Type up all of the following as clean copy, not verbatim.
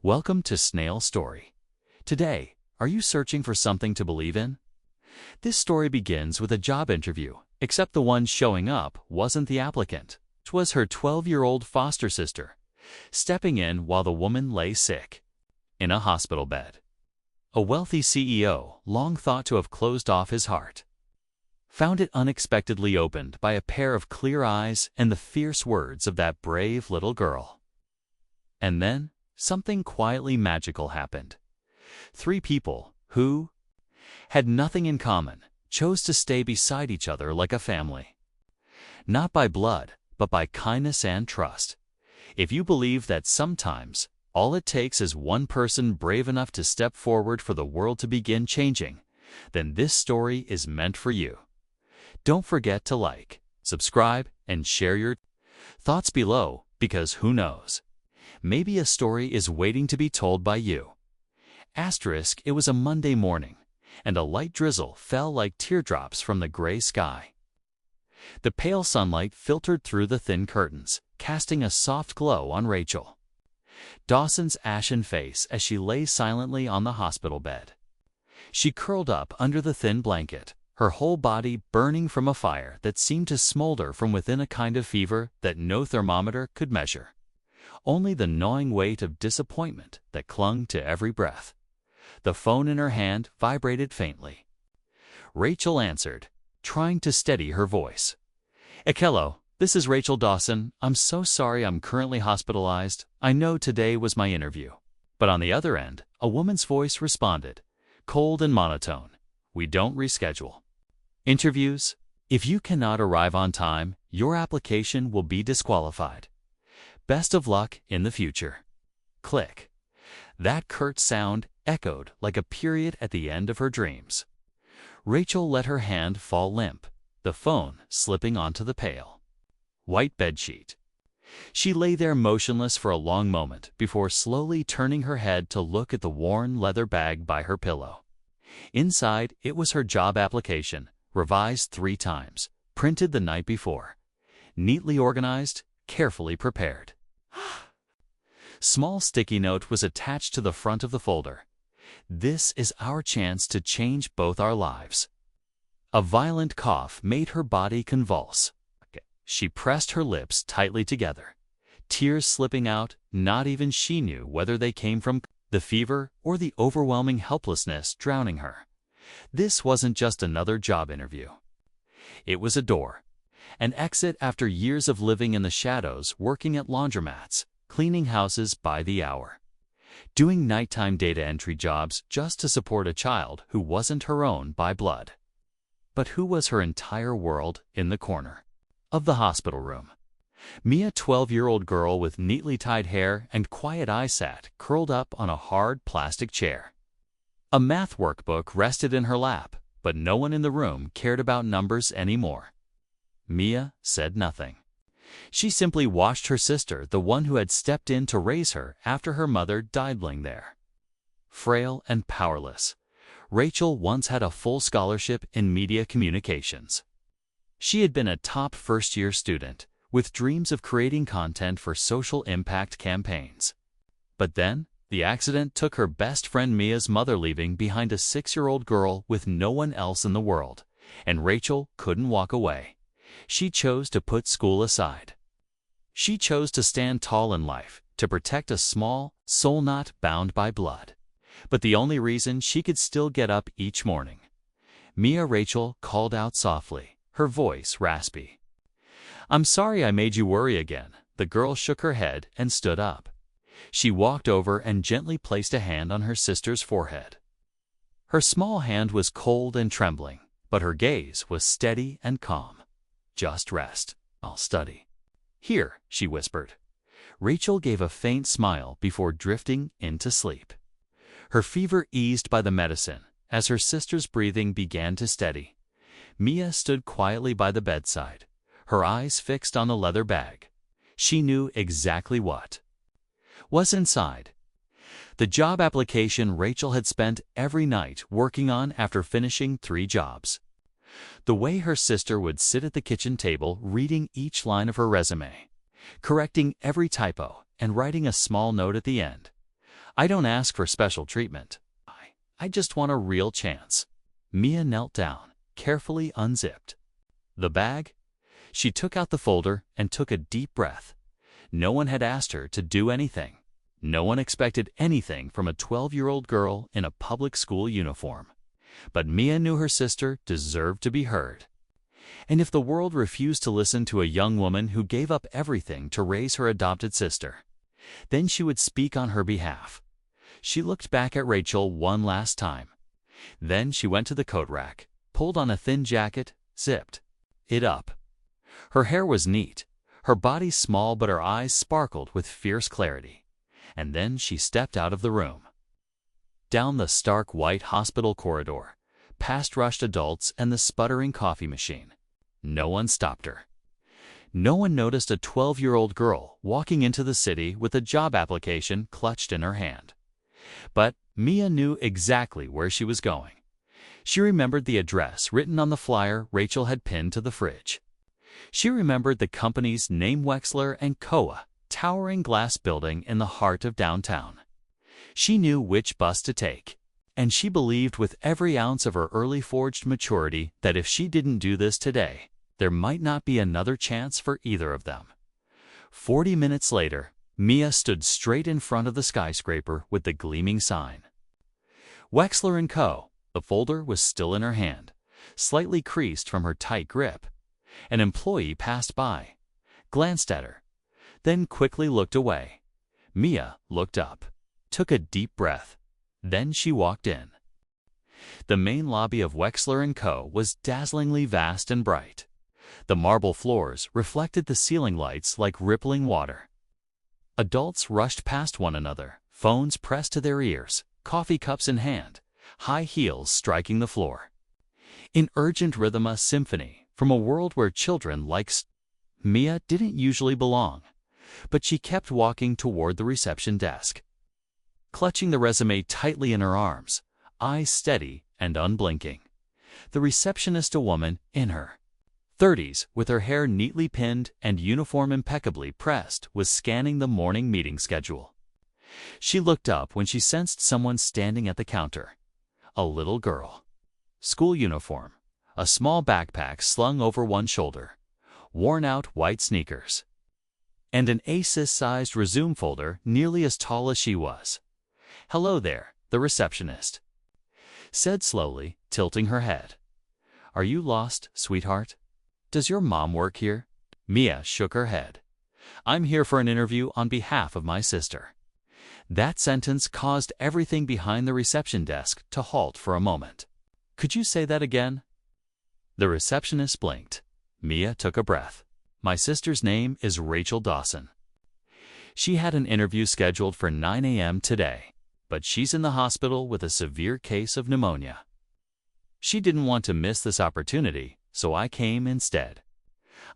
Welcome to Snail Story. Today, are you searching for something to believe in? This story begins with a job interview, except the one showing up wasn't the applicant. It was her 12-year-old foster sister, stepping in while the woman lay sick in a hospital bed. A wealthy CEO, long thought to have closed off his heart, found it unexpectedly opened by a pair of clear eyes and the fierce words of that brave little girl. And then, something quietly magical happened. Three people, who had nothing in common, chose to stay beside each other like a family. Not by blood, but by kindness and trust. If you believe that sometimes, all it takes is one person brave enough to step forward for the world to begin changing, then this story is meant for you. Don't forget to like, subscribe, and share your thoughts below, because who knows? Maybe a story is waiting to be told by you. Asterisk, it was a Monday morning, and a light drizzle fell like teardrops from the gray sky. The pale sunlight filtered through the thin curtains, casting a soft glow on Rachel Dawson's ashen face as she lay silently on the hospital bed. She curled up under the thin blanket, her whole body burning from a fire that seemed to smolder from within, a kind of fever that no thermometer could measure. Only the gnawing weight of disappointment that clung to every breath. The phone in her hand vibrated faintly. Rachel answered, trying to steady her voice. "Hello, this is Rachel Dawson. I'm so sorry I'm currently hospitalized. I know today was my interview." But on the other end, a woman's voice responded, cold and monotone. "We don't reschedule interviews. If you cannot arrive on time, your application will be disqualified. Best of luck in the future." Click. That curt sound echoed like a period at the end of her dreams. Rachel let her hand fall limp, the phone slipping onto the pale white bedsheet. She lay there motionless for a long moment before slowly turning her head to look at the worn leather bag by her pillow. Inside, it was her job application, revised 3 times, printed the night before. Neatly organized, carefully prepared. Small sticky note was attached to the front of the folder. "This is our chance to change both our lives." A violent cough made her body convulse. She pressed her lips tightly together, tears slipping out. Not even she knew whether they came from the fever or the overwhelming helplessness drowning her. This wasn't just another job interview. It was a door, an exit after years of living in the shadows, working at laundromats, cleaning houses by the hour, doing nighttime data entry jobs just to support a child who wasn't her own by blood, but who was her entire world. In the corner of the hospital room, Mia, 12-year-old girl with neatly tied hair and quiet eyes, sat curled up on a hard plastic chair. A math workbook rested in her lap, but no one in the room cared about numbers anymore. Mia said nothing. She simply watched her sister, the one who had stepped in to raise her after her mother died, lying there. Frail and powerless, Rachel once had a full scholarship in media communications. She had been a top first-year student, with dreams of creating content for social impact campaigns. But then, the accident took her best friend Mia's mother, leaving behind a 6-year-old girl with no one else in the world, and Rachel couldn't walk away. She chose to put school aside. She chose to stand tall in life, to protect a small soul not bound by blood, but the only reason she could still get up each morning. "Mia," Rachel called out softly, her voice raspy. "I'm sorry I made you worry again." The girl shook her head and stood up. She walked over and gently placed a hand on her sister's forehead. Her small hand was cold and trembling, but her gaze was steady and calm. "Just rest. I'll study." "Here," she whispered. Rachel gave a faint smile before drifting into sleep. Her fever eased by the medicine as her sister's breathing began to steady. Mia stood quietly by the bedside, her eyes fixed on the leather bag. She knew exactly what was inside. The job application Rachel had spent every night working on after finishing 3 jobs. The way her sister would sit at the kitchen table reading each line of her resume, correcting every typo, and writing a small note at the end. I don't ask for special treatment. I just want a real chance. Mia knelt down, carefully unzipped the bag. She took out the folder and took a deep breath. No one had asked her to do anything. No one expected anything from a 12-year-old girl in a public school uniform. But Mia knew her sister deserved to be heard. And if the world refused to listen to a young woman who gave up everything to raise her adopted sister, then she would speak on her behalf. She looked back at Rachel one last time. Then she went to the coat rack, pulled on a thin jacket, zipped it up. Her hair was neat, her body small, but her eyes sparkled with fierce clarity. And then she stepped out of the room. Down the stark white hospital corridor, past rushed adults and the sputtering coffee machine. No one stopped her. No one noticed a 12-year-old girl walking into the city with a job application clutched in her hand. But Mia knew exactly where she was going. She remembered the address written on the flyer Rachel had pinned to the fridge. She remembered the company's name, Wexler & Co., towering glass building in the heart of downtown. She knew which bus to take, and she believed with every ounce of her early forged maturity that if she didn't do this today, there might not be another chance for either of them. 40 minutes later, Mia stood straight in front of the skyscraper with the gleaming sign. Wexler & Co. The folder was still in her hand, slightly creased from her tight grip. An employee passed by, glanced at her, then quickly looked away. Mia looked up, took a deep breath. Then she walked in. The main lobby of Wexler & Co. was dazzlingly vast and bright. The marble floors reflected the ceiling lights like rippling water. Adults rushed past one another, phones pressed to their ears, coffee cups in hand, high heels striking the floor. In urgent rhythm, a symphony from a world where children like Mia didn't usually belong, but she kept walking toward the reception desk. Clutching the resume tightly in her arms, eyes steady and unblinking. The receptionist, a woman in her 30s, with her hair neatly pinned and uniform impeccably pressed, was scanning the morning meeting schedule. She looked up when she sensed someone standing at the counter. A little girl. School uniform, a small backpack slung over one shoulder, worn-out white sneakers, and an ACES-sized resume folder nearly as tall as she was. "Hello there," the receptionist said slowly, tilting her head. "Are you lost, sweetheart? Does your mom work here?" Mia shook her head. "I'm here for an interview on behalf of my sister." That sentence caused everything behind the reception desk to halt for a moment. "Could you say that again?" The receptionist blinked. Mia took a breath. "My sister's name is Rachel Dawson. She had an interview scheduled for 9 a.m. today, but she's in the hospital with a severe case of pneumonia. She didn't want to miss this opportunity, so I came instead.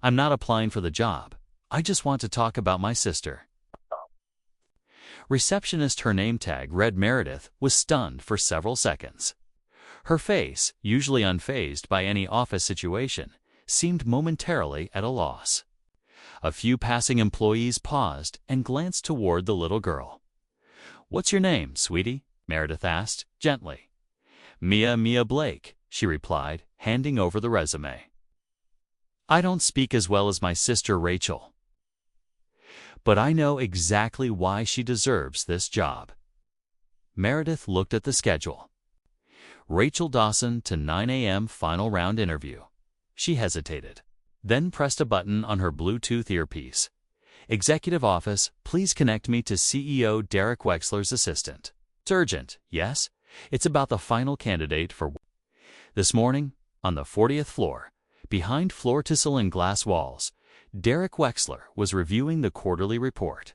I'm not applying for the job. I just want to talk about my sister." Receptionist, her name tag read Meredith, was stunned for several seconds. Her face, usually unfazed by any office situation, seemed momentarily at a loss. A few passing employees paused and glanced toward the little girl. "What's your name, sweetie?" Meredith asked, gently. Mia Blake," she replied, handing over the resume. "I don't speak as well as my sister Rachel, but I know exactly why she deserves this job." Meredith looked at the schedule. Rachel Dawson to 9 a.m. final round interview. She hesitated, then pressed a button on her Bluetooth earpiece. "Executive office, please connect me to CEO Derek Wexler's assistant." "It's urgent, yes? It's about the final candidate for..." This morning, on the 40th floor, behind floor-to-ceiling and glass walls, Derek Wexler was reviewing the quarterly report.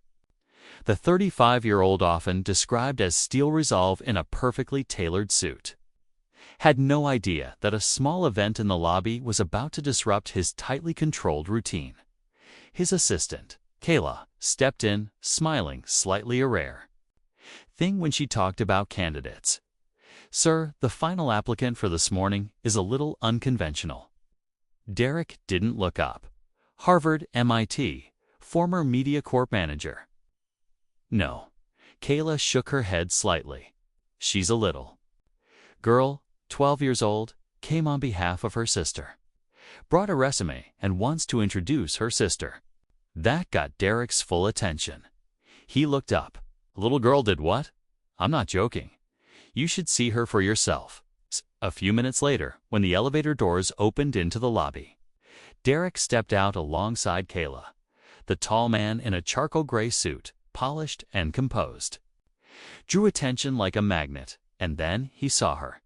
The 35-year-old, often described as steel resolve in a perfectly tailored suit, had no idea that a small event in the lobby was about to disrupt his tightly controlled routine. His assistant, Kayla, stepped in, smiling slightly a rare thing when she talked about candidates. "Sir, the final applicant for this morning is a little unconventional." Derek didn't look up. Harvard, MIT, former MediaCorp manager. "No, Kayla shook her head slightly. She's a little girl, 12 years old, came on behalf of her sister. Brought a resume and wants to introduce her sister. That got Derek's full attention. He looked up. A little girl did what? I'm not joking. You should see her for yourself. A few minutes later, when the elevator doors opened into the lobby, Derek stepped out alongside Kayla, the tall man in a charcoal gray suit, polished and composed. Drew attention like a magnet, and then he saw her.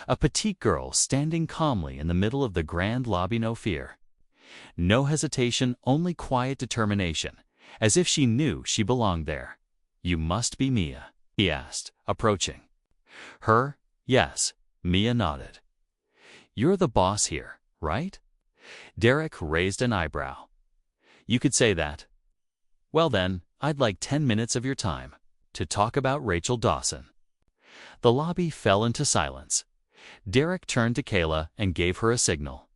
A petite girl standing calmly in the middle of the grand lobby, no fear. No hesitation, only quiet determination, as if she knew she belonged there. You must be Mia, he asked, approaching. Her? Yes, Mia nodded. You're the boss here, right? Derek raised an eyebrow. You could say that. Well then, I'd like 10 minutes of your time to talk about Rachel Dawson. The lobby fell into silence. Derek turned to Kayla and gave her a signal.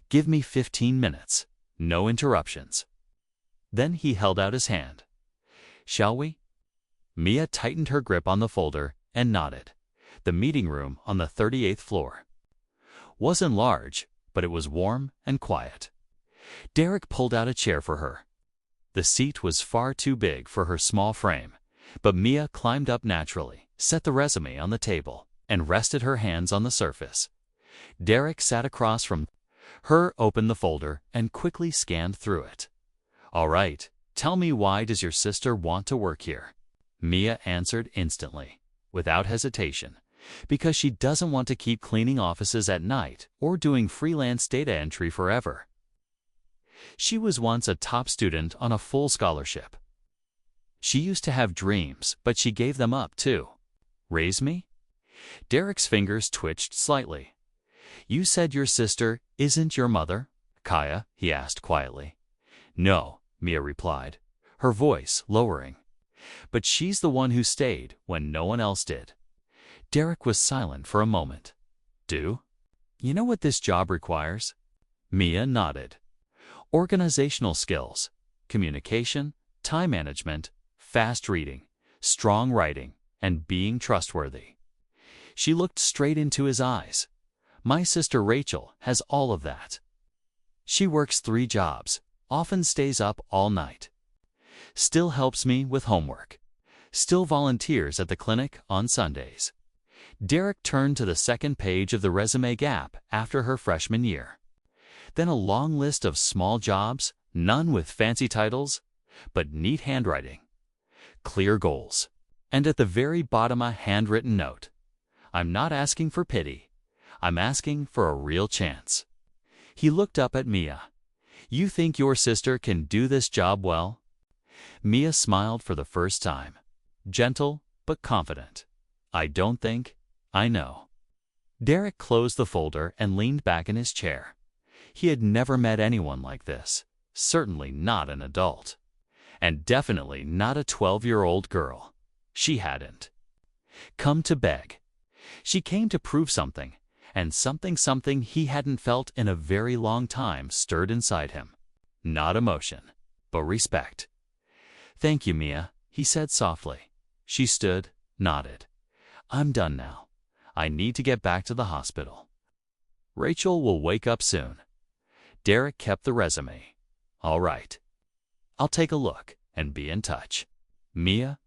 Give me 15 minutes. No interruptions. Then he held out his hand. Shall we? Mia tightened her grip on the folder and nodded. The meeting room on the 38th floor wasn't large, but it was warm and quiet. Derek pulled out a chair for her. The seat was far too big for her small frame, but Mia climbed up naturally, set the resume on the table, and rested her hands on the surface. Derek sat across from her, opened the folder, and quickly scanned through it. All right, tell me, why does your sister want to work here? Mia answered instantly, without hesitation. Because she doesn't want to keep cleaning offices at night or doing freelance data entry forever. She was once a top student on a full scholarship. She used to have dreams, but she gave them up too. Raise me? Derek's fingers twitched slightly. You said your sister isn't your mother, Kaya? He asked quietly. No, Mia replied, her voice lowering. But she's the one who stayed when no one else did. Derek was silent for a moment. Do you know what this job requires? Mia nodded. Organizational skills, communication, time management, fast reading, strong writing, and being trustworthy. She looked straight into his eyes. My sister Rachel has all of that. She works 3 jobs, often stays up all night, still helps me with homework, still volunteers at the clinic on Sundays. Derek turned to the second page of the resume gap after her freshman year. Then a long list of small jobs, none with fancy titles, but neat handwriting, clear goals, and at the very bottom a handwritten note. I'm not asking for pity. I'm asking for a real chance. He looked up at Mia. You think your sister can do this job well? Mia smiled for the first time, gentle but confident. I don't think, I know. Derek closed the folder and leaned back in his chair. He had never met anyone like this, certainly not an adult, and definitely not a 12-year-old girl. She hadn't come to beg. She came to prove something, and something he hadn't felt in a very long time stirred inside him. Not emotion, but respect. Thank you, Mia, he said softly. She stood, nodded. I'm done now. I need to get back to the hospital. Rachel will wake up soon. Derek kept the resume. All right. I'll take a look and be in touch. Mia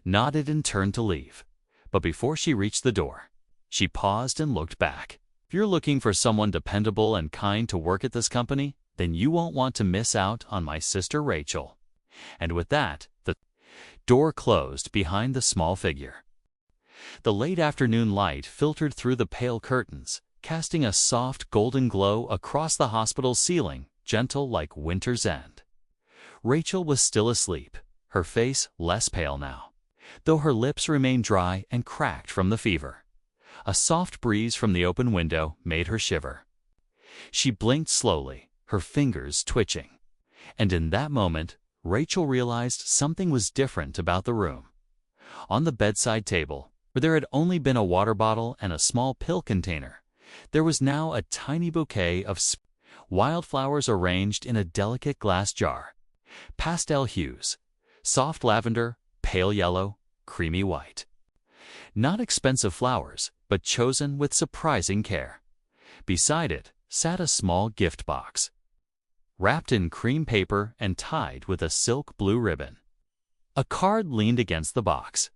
nodded and turned to leave. But before she reached the door, she paused and looked back. If you're looking for someone dependable and kind to work at this company, then you won't want to miss out on my sister Rachel. And with that, the door closed behind the small figure. The late afternoon light filtered through the pale curtains, casting a soft golden glow across the hospital's ceiling, gentle like winter's end. Rachel was still asleep, her face less pale now, though her lips remained dry and cracked from the fever. A soft breeze from the open window made her shiver. She blinked slowly, her fingers twitching. And in that moment, Rachel realized something was different about the room. On the bedside table, where there had only been a water bottle and a small pill container, there was now a tiny bouquet of wildflowers arranged in a delicate glass jar. Pastel hues, soft lavender, pale yellow, creamy white. Not expensive flowers, but chosen with surprising care. Beside it sat a small gift box, wrapped in cream paper and tied with a silk blue ribbon. A card leaned against the box.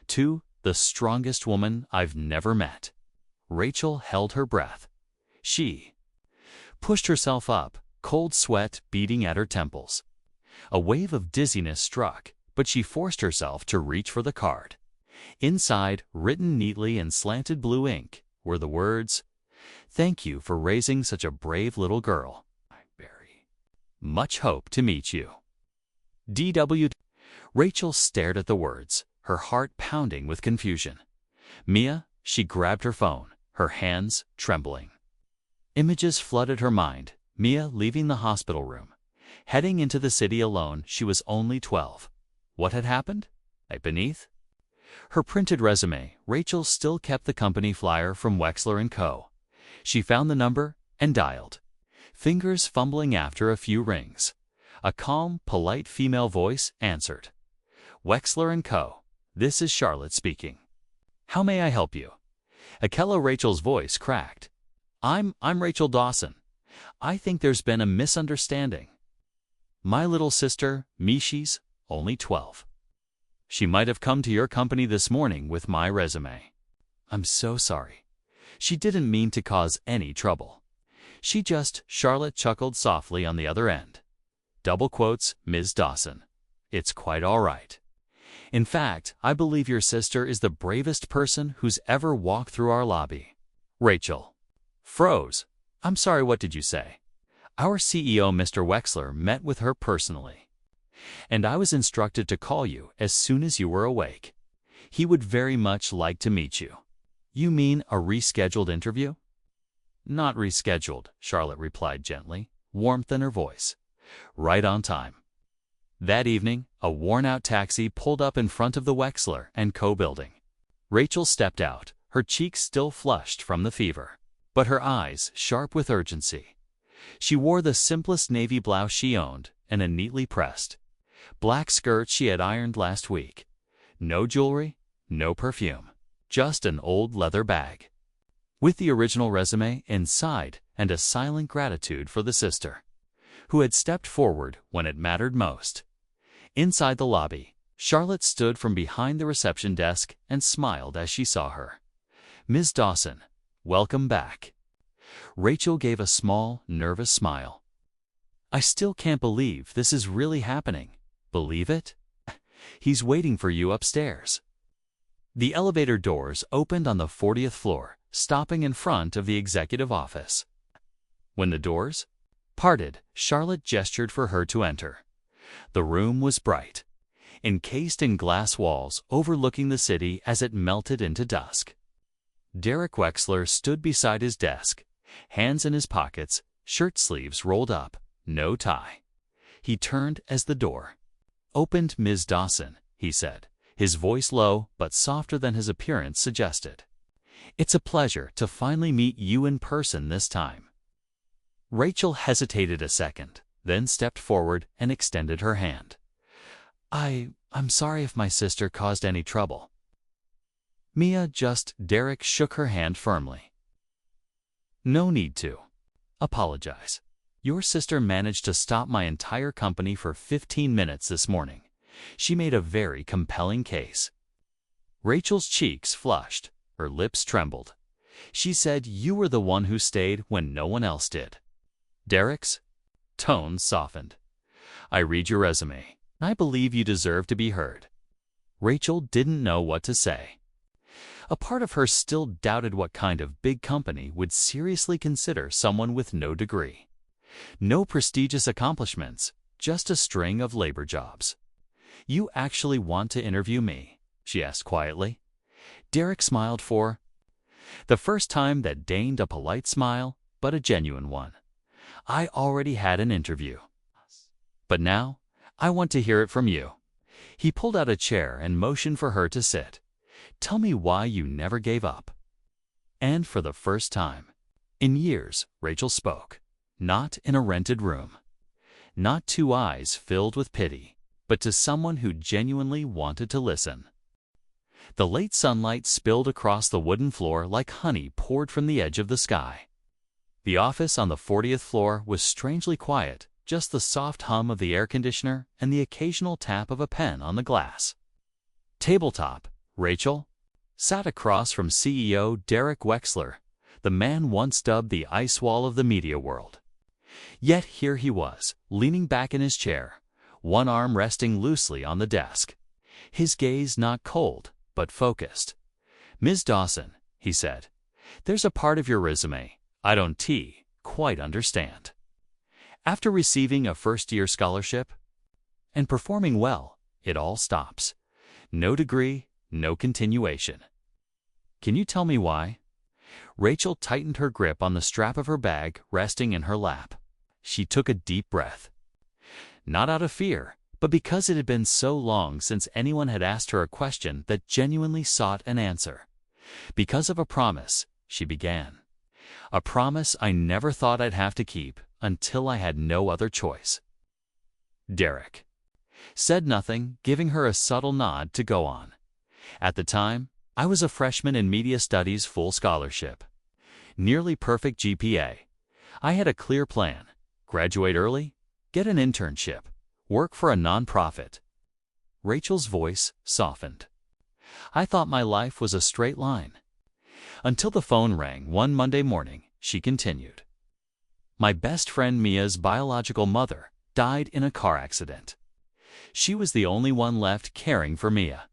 To the strongest woman I've never met. Rachel held her breath. She pushed herself up, cold sweat beading at her temples. A wave of dizziness struck, but she forced herself to reach for the card. Inside, written neatly in slanted blue ink, were the words, "Thank you for raising such a brave little girl. I very much hope to meet you. D.W." Rachel stared at the words, her heart pounding with confusion. Mia, she grabbed her phone, her hands trembling. Images flooded her mind. Mia leaving the hospital room, heading into the city alone. She was only 12. What had happened? Beneath her printed resume, Rachel still kept the company flyer from Wexler & Co. She found the number and dialed, fingers fumbling after a few rings. A calm, polite female voice answered. "Wexler & Co. This is Charlotte speaking. How may I help you?" Akella Rachel's voice cracked. I'm Rachel Dawson. I think there's been a misunderstanding. My little sister, Mishi's, only 12. She might have come to your company this morning with my resume. I'm so sorry. She didn't mean to cause any trouble. She just, Charlotte chuckled softly on the other end. Double quotes, Ms. Dawson. It's quite all right. In fact, I believe your sister is the bravest person who's ever walked through our lobby. Rachel froze. I'm sorry, what did you say? Our CEO, Mr. Wexler, met with her personally. And I was instructed to call you as soon as you were awake. He would very much like to meet you. You mean a rescheduled interview? Not rescheduled, Charlotte replied gently, warmth in her voice. Right on time. That evening, a worn-out taxi pulled up in front of the Wexler & Co. building. Rachel stepped out, her cheeks still flushed from the fever, but her eyes sharp with urgency. She wore the simplest navy blouse she owned and a neatly pressed black skirt she had ironed last week. No jewelry, no perfume, just an old leather bag, with the original resume inside and a silent gratitude for the sister who had stepped forward when it mattered most. Inside the lobby, Charlotte stood from behind the reception desk and smiled as she saw her. Ms. Dawson, welcome back. Rachel gave a small, nervous smile. I still can't believe this is really happening. Believe it? He's waiting for you upstairs. The elevator doors opened on the 40th floor, stopping in front of the executive office. When the doors parted, Charlotte gestured for her to enter. The room was bright, encased in glass walls overlooking the city as it melted into dusk. Derek Wexler stood beside his desk, hands in his pockets, shirt sleeves rolled up, no tie. He turned as the door opened. Ms. Dawson, he said, his voice low but softer than his appearance suggested. It's a pleasure to finally meet you in person this time. Rachel hesitated a second, then stepped forward and extended her hand. I'm sorry if my sister caused any trouble. Derek shook her hand firmly. No need to apologize. Your sister managed to stop my entire company for 15 minutes this morning. She made a very compelling case. Rachel's cheeks flushed, her lips trembled. She said you were the one who stayed when no one else did. Derek's tone softened. I read your resume. I believe you deserve to be heard. Rachel didn't know what to say. A part of her still doubted what kind of big company would seriously consider someone with no degree. No prestigious accomplishments, just a string of labor jobs. You actually want to interview me? She asked quietly. Derek smiled for the first time that deigned a polite smile, but a genuine one. I already had an interview. But now, I want to hear it from you. He pulled out a chair and motioned for her to sit. Tell me why you never gave up. And for the first time in years, Rachel spoke. Not in a rented room. Not two eyes filled with pity, but to someone who genuinely wanted to listen. The late sunlight spilled across the wooden floor like honey poured from the edge of the sky. The office on the 40th floor was strangely quiet, just the soft hum of the air conditioner and the occasional tap of a pen on the glass. Tabletop, Rachel sat across from CEO Derek Wexler, the man once dubbed the ice wall of the media world. Yet here he was, leaning back in his chair, one arm resting loosely on the desk. His gaze not cold, but focused. "Ms. Dawson," he said, "there's a part of your resume I don't quite understand. After receiving a first-year scholarship and performing well, it all stops. No degree, no continuation. Can you tell me why?" Rachel tightened her grip on the strap of her bag resting in her lap. She took a deep breath. Not out of fear, but because it had been so long since anyone had asked her a question that genuinely sought an answer. "Because of a promise," she began. "A promise I never thought I'd have to keep until I had no other choice." Derek said nothing, giving her a subtle nod to go on. "At the time, I was a freshman in media studies, full scholarship. Nearly perfect GPA. I had a clear plan: graduate early, get an internship, work for a nonprofit." Rachel's voice softened. "I thought my life was a straight line." Until the phone rang one Monday morning, she continued. "My best friend Mia's biological mother died in a car accident. She was the only one left caring for Mia.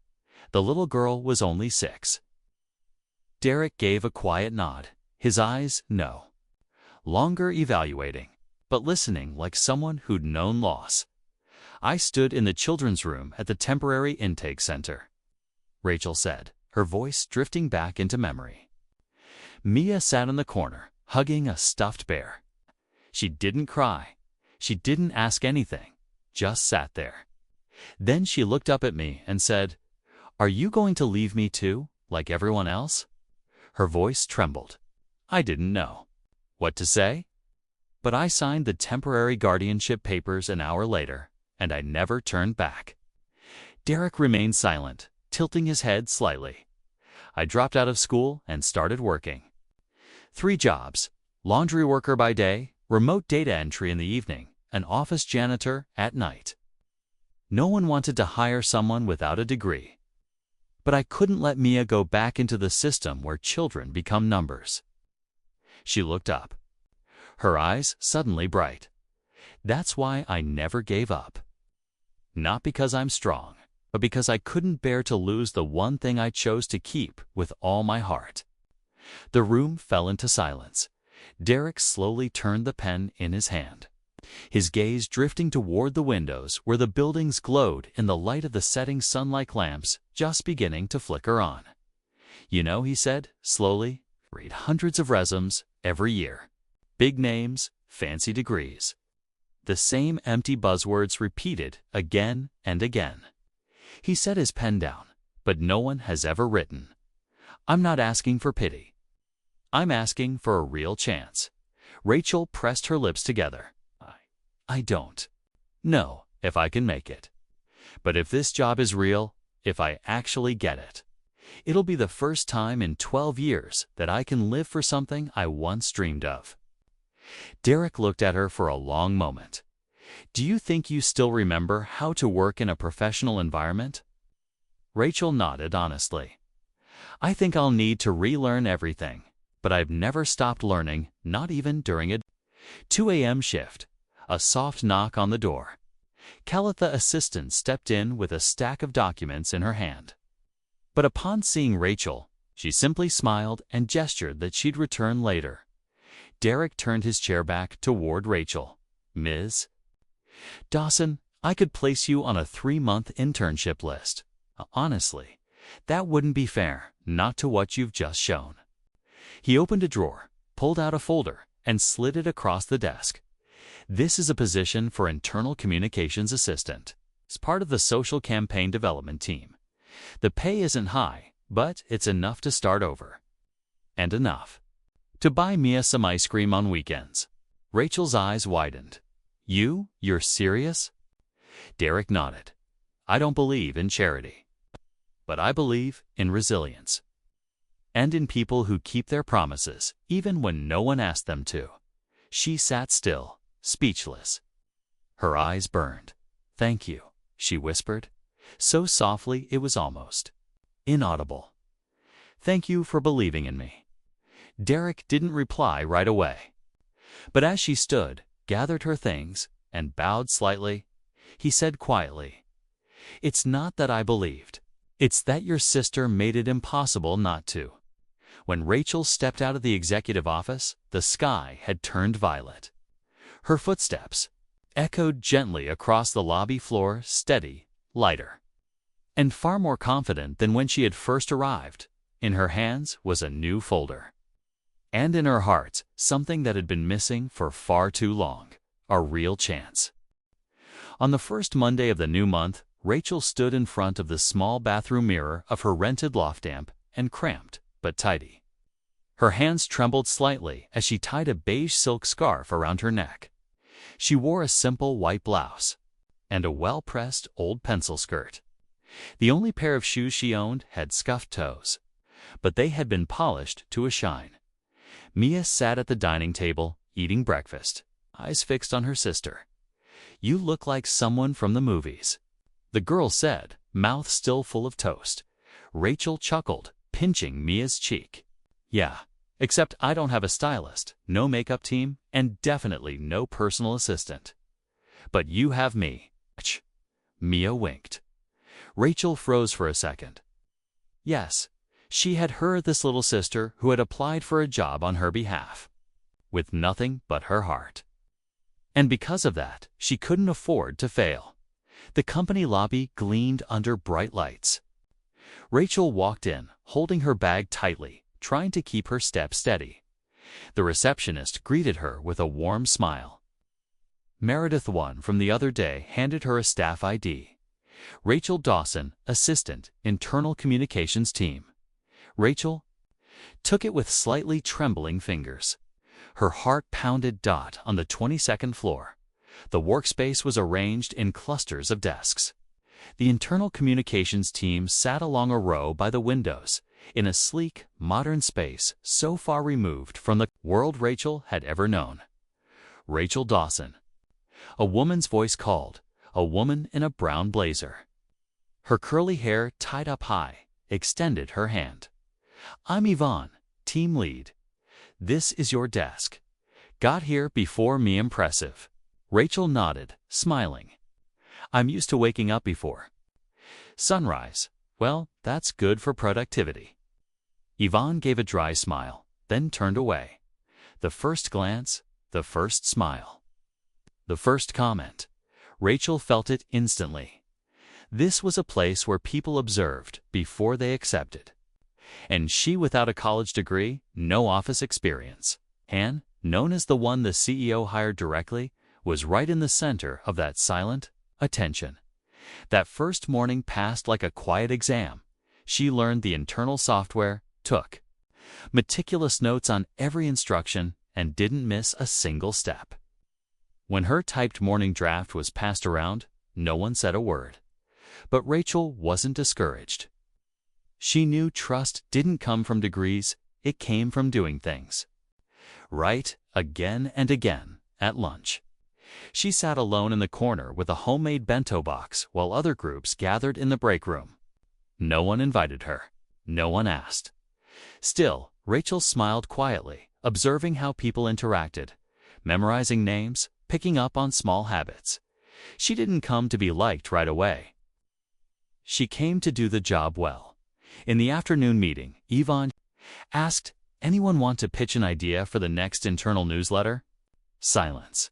The little girl was only 6. Derek gave a quiet nod, his eyes no longer evaluating, but listening like someone who'd known loss. "I stood in the children's room at the temporary intake center," Rachel said, her voice drifting back into memory. "Mia sat in the corner, hugging a stuffed bear. She didn't cry. She didn't ask anything, just sat there. Then she looked up at me and said, 'Are you going to leave me too, like everyone else?' Her voice trembled. I didn't know what to say. But I signed the temporary guardianship papers an hour later, and I never turned back." Derek remained silent, tilting his head slightly. "I dropped out of school and started working. 3 jobs: laundry worker by day, remote data entry in the evening, an office janitor at night. No one wanted to hire someone without a degree. But I couldn't let Mia go back into the system where children become numbers." She looked up, her eyes suddenly bright. "That's why I never gave up. Not because I'm strong, but because I couldn't bear to lose the one thing I chose to keep with all my heart." The room fell into silence. Derek slowly turned the pen in his hand, his gaze drifting toward the windows where the buildings glowed in the light of the setting sun like lamps just beginning to flicker on. "You know," he said, slowly, "read hundreds of resumes every year. Big names, fancy degrees. The same empty buzzwords repeated again and again." He set his pen down. "But no one has ever written, 'I'm not asking for pity. I'm asking for a real chance.'" Rachel pressed her lips together. I don't know if I can make it. But if this job is real, if I actually get it, it'll be the first time in 12 years that I can live for something I once dreamed of." Derek looked at her for a long moment. "Do you think you still remember how to work in a professional environment?" Rachel nodded honestly. "I think I'll need to relearn everything, but I've never stopped learning, not even during a 2 a.m. shift." A soft knock on the door. Calitha assistant stepped in with a stack of documents in her hand. But upon seeing Rachel, she simply smiled and gestured that she'd return later. Derek turned his chair back toward Rachel. "Ms. Dawson, I could place you on a 3-month internship list. Honestly, that wouldn't be fair, not to what you've just shown." He opened a drawer, pulled out a folder, and slid it across the desk. "This is a position for internal communications assistant. It's part of the social campaign development team. The pay isn't high, but it's enough to start over. And enough to buy Mia some ice cream on weekends." Rachel's eyes widened. You're serious?" Derek nodded. "I don't believe in charity. but I believe in resilience. And in people who keep their promises, even when no one asked them to. She sat still, speechless. Her eyes burned. "Thank you," she whispered, so softly it was almost inaudible. "Thank you for believing in me." Derek didn't reply right away. But as she stood, gathered her things, and bowed slightly, he said quietly, "It's not that I believed. It's that your sister made it impossible not to." When Rachel stepped out of the executive office, the sky had turned violet. Her footsteps echoed gently across the lobby floor, steady, lighter, and far more confident than when she had first arrived. In her hands was a new folder. And in her heart, something that had been missing for far too long, a real chance. On the first Monday of the new month, Rachel stood in front of the small bathroom mirror of her rented loft, damp and cramped, but tidy. Her hands trembled slightly as she tied a beige silk scarf around her neck. She wore a simple white blouse and a well-pressed old pencil skirt. The only pair of shoes she owned had scuffed toes, but they had been polished to a shine. Mia sat at the dining table, eating breakfast, eyes fixed on her sister. "You look like someone from the movies," the girl said, mouth still full of toast. Rachel chuckled, pinching Mia's cheek. "Yeah, except I don't have a stylist, no makeup team, and definitely no personal assistant. But you have me." Mia winked. Rachel froze for a second. Yes, she had heard this little sister who had applied for a job on her behalf, with nothing but her heart. And because of that, she couldn't afford to fail. The company lobby gleamed under bright lights. Rachel walked in, holding her bag tightly, trying to keep her step steady. The receptionist greeted her with a warm smile. Meredith One from the other day handed her a staff ID. Rachel Dawson, Assistant, Internal Communications Team. Rachel took it with slightly trembling fingers. Her heart pounded. On the 22nd floor. The workspace was arranged in clusters of desks. The internal communications team sat along a row by the windows, in a sleek, modern space so far removed from the world Rachel had ever known. Rachel Dawson. A woman's voice called, a woman in a brown blazer. Her curly hair tied up high, extended her hand. "I'm Yvonne, team lead. This is your desk. Got here before me. Impressive." Rachel nodded, smiling. "I'm used to waking up before sunrise. Well, that's good for productivity." Yvonne gave a dry smile, then turned away. The first glance, the first smile, the first comment. Rachel felt it instantly. This was a place where people observed before they accepted. And she, without a college degree, no office experience, Han, known as the one the CEO hired directly, was right in the center of that silent attention. That first morning passed like a quiet exam. She learned the internal software, took meticulous notes on every instruction, and didn't miss a single step. When her typed morning draft was passed around, no one said a word. But Rachel wasn't discouraged. She knew trust didn't come from degrees, it came from doing things right again and again. At lunch, she sat alone in the corner with a homemade bento box while other groups gathered in the break room. No one invited her. No one asked. Still, Rachel smiled quietly, observing how people interacted, memorizing names, picking up on small habits. She didn't come to be liked right away. She came to do the job well. In the afternoon meeting, Yvonne asked, "Anyone want to pitch an idea for the next internal newsletter?" Silence.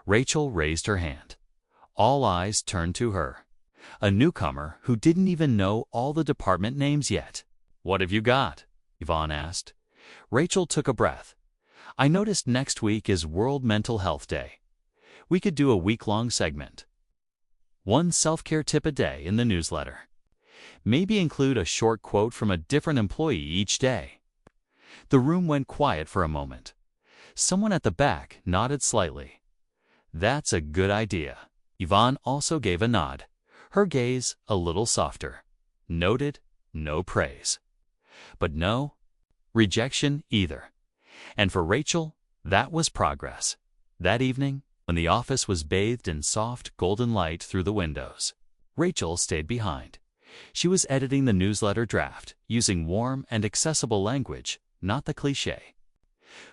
Rachel raised her hand. All eyes turned to her. A newcomer who didn't even know all the department names yet. "What have you got?" Yvonne asked. Rachel took a breath. "I noticed next week is World Mental Health Day. We could do a week-long segment. One self-care tip a day in the newsletter. Maybe include a short quote from a different employee each day." The room went quiet for a moment. Someone at the back nodded slightly. "That's a good idea." Yvonne also gave a nod, her gaze a little softer. "Noted, no praise. But no rejection either. And for Rachel, that was progress. That evening, when the office was bathed in soft, golden light through the windows, Rachel stayed behind. She was editing the newsletter draft, using warm and accessible language, not the cliché,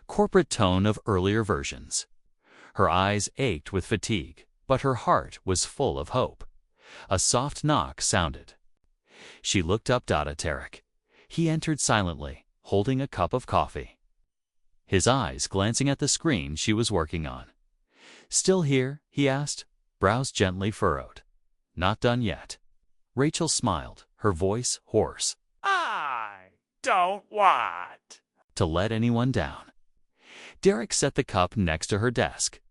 corporate tone of earlier versions. Her eyes ached with fatigue, but her heart was full of hope. A soft knock sounded. She looked up at Tarek. He entered silently, holding a cup of coffee, his eyes glancing at the screen she was working on. "Still here?" he asked, brows gently furrowed. "Not done yet." Rachel smiled, her voice hoarse. "I don't want to let anyone down." Derek set the cup next to her desk.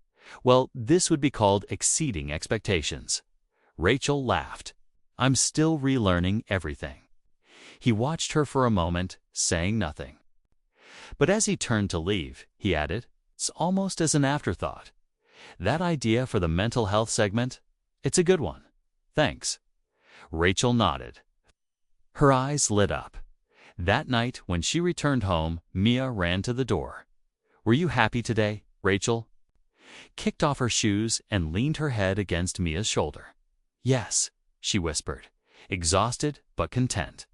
Well, this would be called exceeding expectations. Rachel laughed. "I'm still relearning everything." He watched her for a moment, saying nothing. But as he turned to leave, he added, "It's almost as an afterthought. That idea for the mental health segment, it's a good one. Thanks." Rachel nodded. Her eyes lit up. That night, when she returned home, Mia ran to the door. "Were you happy today, Rachel?" Kicked off her shoes and leaned her head against Mia's shoulder. "Yes," she whispered, exhausted but content.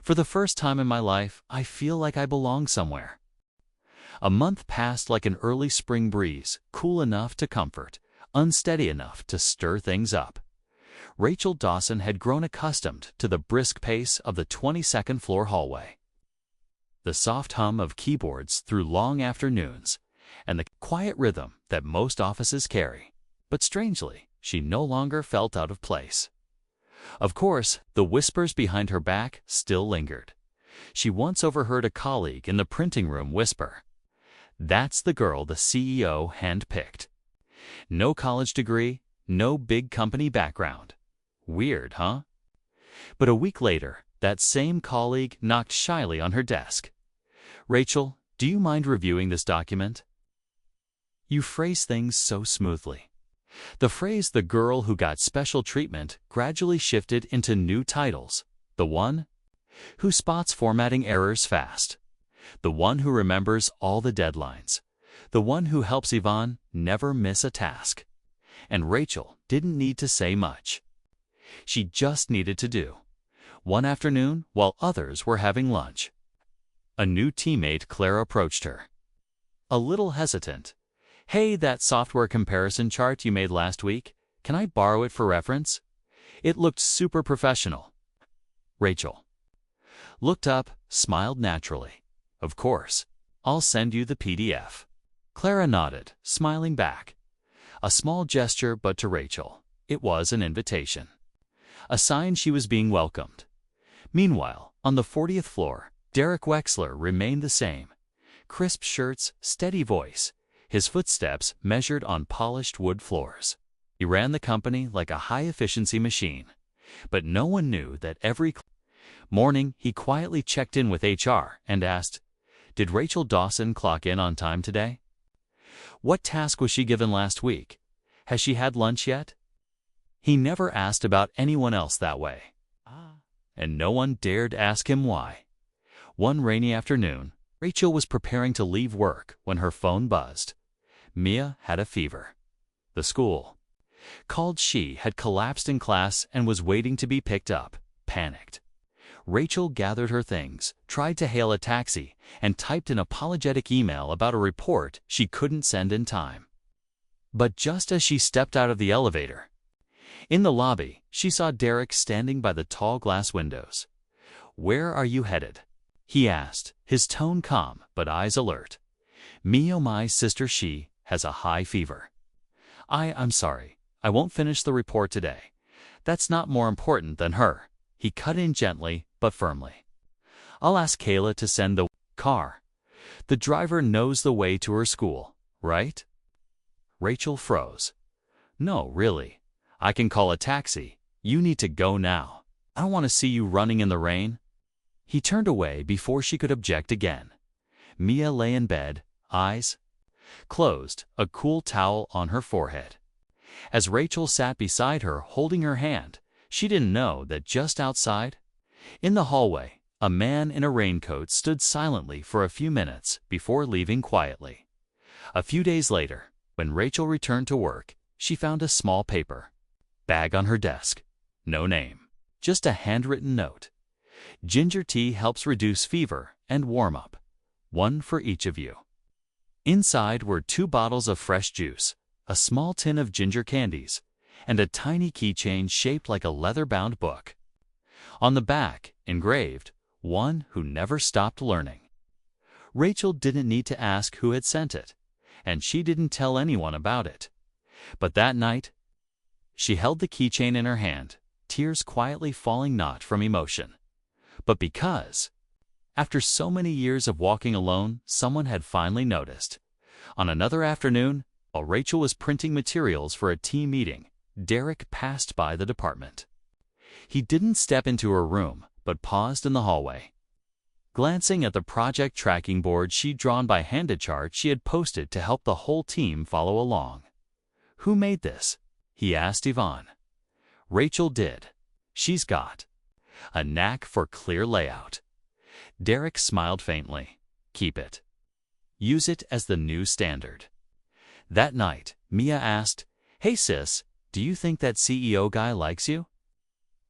"For the first time in my life, I feel like I belong somewhere." A month passed like an early spring breeze, cool enough to comfort, unsteady enough to stir things up. Rachel Dawson had grown accustomed to the brisk pace of the 22nd floor hallway, the soft hum of keyboards through long afternoons, and the quiet rhythm that most offices carry. But strangely, she no longer felt out of place. Of course, the whispers behind her back still lingered. She once overheard a colleague in the printing room whisper, "That's the girl the CEO handpicked. No college degree, no big company background. Weird, huh?" But a week later, that same colleague knocked shyly on her desk. "Rachel, do you mind reviewing this document? You phrase things so smoothly." The phrase "the girl who got special treatment" gradually shifted into new titles. The one who spots formatting errors fast. The one who remembers all the deadlines. The one who helps Yvonne never miss a task. And Rachel didn't need to say much. She just needed to do. One afternoon, while others were having lunch, a new teammate, Claire, approached her. A little hesitant. "Hey, that software comparison chart you made last week, can I borrow it for reference? It looked super professional." Rachel looked up, smiled naturally. "Of course, I'll send you the PDF." Clara nodded, smiling back. A small gesture, but to Rachel, it was an invitation. A sign she was being welcomed. Meanwhile, on the 40th floor, Derek Wexler remained the same. Crisp shirts, steady voice, his footsteps measured on polished wood floors. He ran the company like a high-efficiency machine. But no one knew that every morning he quietly checked in with HR and asked, "Did Rachel Dawson clock in on time today? What task was she given last week? Has she had lunch yet?" He never asked about anyone else that way. And no one dared ask him why. One rainy afternoon, Rachel was preparing to leave work when her phone buzzed. Mia had a fever. The school called she had collapsed in class and was waiting to be picked up, panicked. Rachel gathered her things, tried to hail a taxi, and typed an apologetic email about a report she couldn't send in time. But just as she stepped out of the elevator, in the lobby, she saw Derek standing by the tall glass windows. "Where are you headed?" he asked, his tone calm but eyes alert. "Me, oh my sister, she has a high fever. I'm sorry, I won't finish the report today. That's not more important than her." He cut in gently but firmly. "I'll ask Kayla to send the car. The driver knows the way to her school, right?" Rachel froze. "No, really. I can call a taxi. You need to go now. I don't want to see you running in the rain." He turned away before she could object again. Mia lay in bed, eyes closed, a cool towel on her forehead. As Rachel sat beside her holding her hand, she didn't know that just outside, In the hallway, a man in a raincoat stood silently for a few minutes before leaving quietly. A few days later, when Rachel returned to work, she found a small paper bag on her desk. No name, just a handwritten note. Ginger tea helps reduce fever and warm up. One for each of you. Inside were 2 bottles of fresh juice, a small tin of ginger candies, and a tiny keychain shaped like a leather-bound book. On the back, engraved, "One who never stopped learning." Rachel didn't need to ask who had sent it, and she didn't tell anyone about it. But that night, she held the keychain in her hand, tears quietly falling not from emotion, but because, after so many years of walking alone, someone had finally noticed. On another afternoon, while Rachel was printing materials for a team meeting, Derek passed by the department. He didn't step into her room, but paused in the hallway. Glancing at the project tracking board she'd drawn by hand chart she had posted to help the whole team follow along. "Who made this?" he asked Yvonne. "Rachel did. She's got a knack for clear layout." Derek smiled faintly. "Keep it. Use it as the new standard." That night, Mia asked, "Hey sis, do you think that CEO guy likes you?"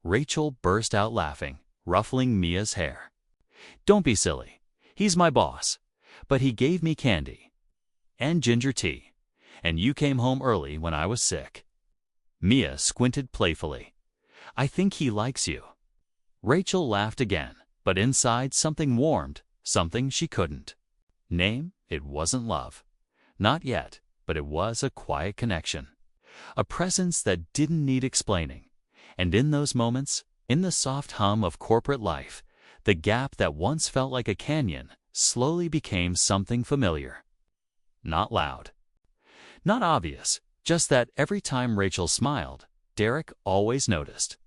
Rachel burst out laughing, ruffling Mia's hair. "Don't be silly. He's my boss. But he gave me candy. And ginger tea. And you came home early when I was sick." Mia squinted playfully. "I think he likes you." Rachel laughed again, but inside something warmed, something she couldn't name. It wasn't love. Not yet, but it was a quiet connection. A presence that didn't need explaining. And in those moments, in the soft hum of corporate life, the gap that once felt like a canyon slowly became something familiar. Not loud. Not obvious, just that every time Rachel smiled, Derek always noticed.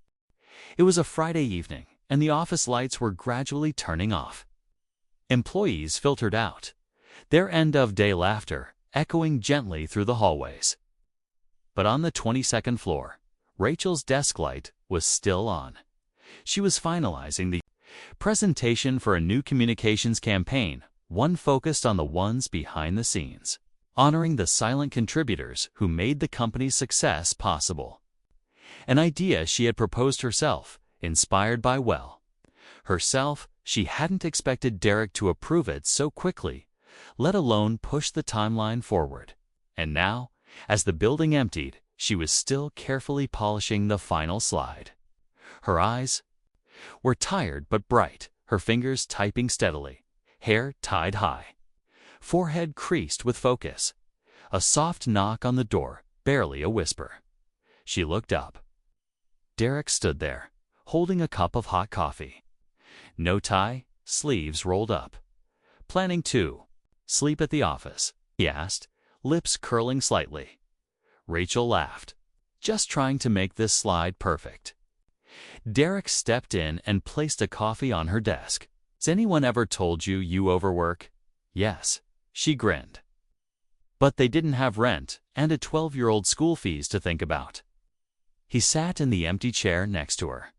It was a Friday evening, and the office lights were gradually turning off. Employees filtered out, their end-of-day laughter echoing gently through the hallways. But on the 22nd floor, Rachel's desk light was still on. She was finalizing the presentation for a new communications campaign, one focused on the ones behind the scenes, honoring the silent contributors who made the company's success possible. An idea she had proposed herself, inspired by herself. She hadn't expected Derek to approve it so quickly, let alone push the timeline forward. And now, as the building emptied, she was still carefully polishing the final slide. Her eyes were tired but bright, her fingers typing steadily, hair tied high, forehead creased with focus. A soft knock on the door, barely a whisper. She looked up. Derek stood there, holding a cup of hot coffee. No tie, sleeves rolled up. "Planning to sleep at the office?" he asked, lips curling slightly. Rachel laughed. "Just trying to make this slide perfect." Derek stepped in and placed a coffee on her desk. "Has anyone ever told you you overwork?" "Yes," she grinned. "But they didn't have rent and a 12-year-old school fees to think about." He sat in the empty chair next to her,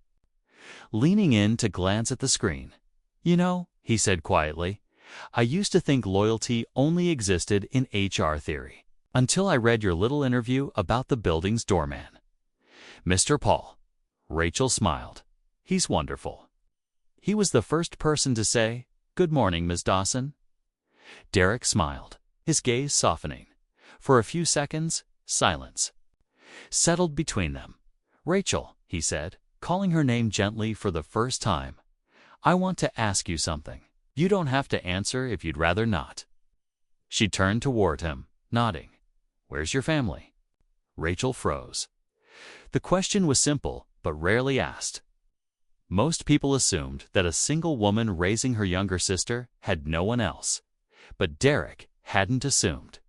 leaning in to glance at the screen. "You know," he said quietly, "I used to think loyalty only existed in HR theory, until I read your little interview about the building's doorman. Mr. Paul." Rachel smiled. "He's wonderful. He was the first person to say, 'Good morning, Ms. Dawson.'" Derek smiled, his gaze softening. For a few seconds, silence settled between them. "Rachel," he said, calling her name gently for the first time, "I want to ask you something. You don't have to answer if you'd rather not." She turned toward him, nodding. "Where's your family?" Rachel froze. The question was simple, but rarely asked. Most people assumed that a single woman raising her younger sister had no one else. But Derek hadn't assumed.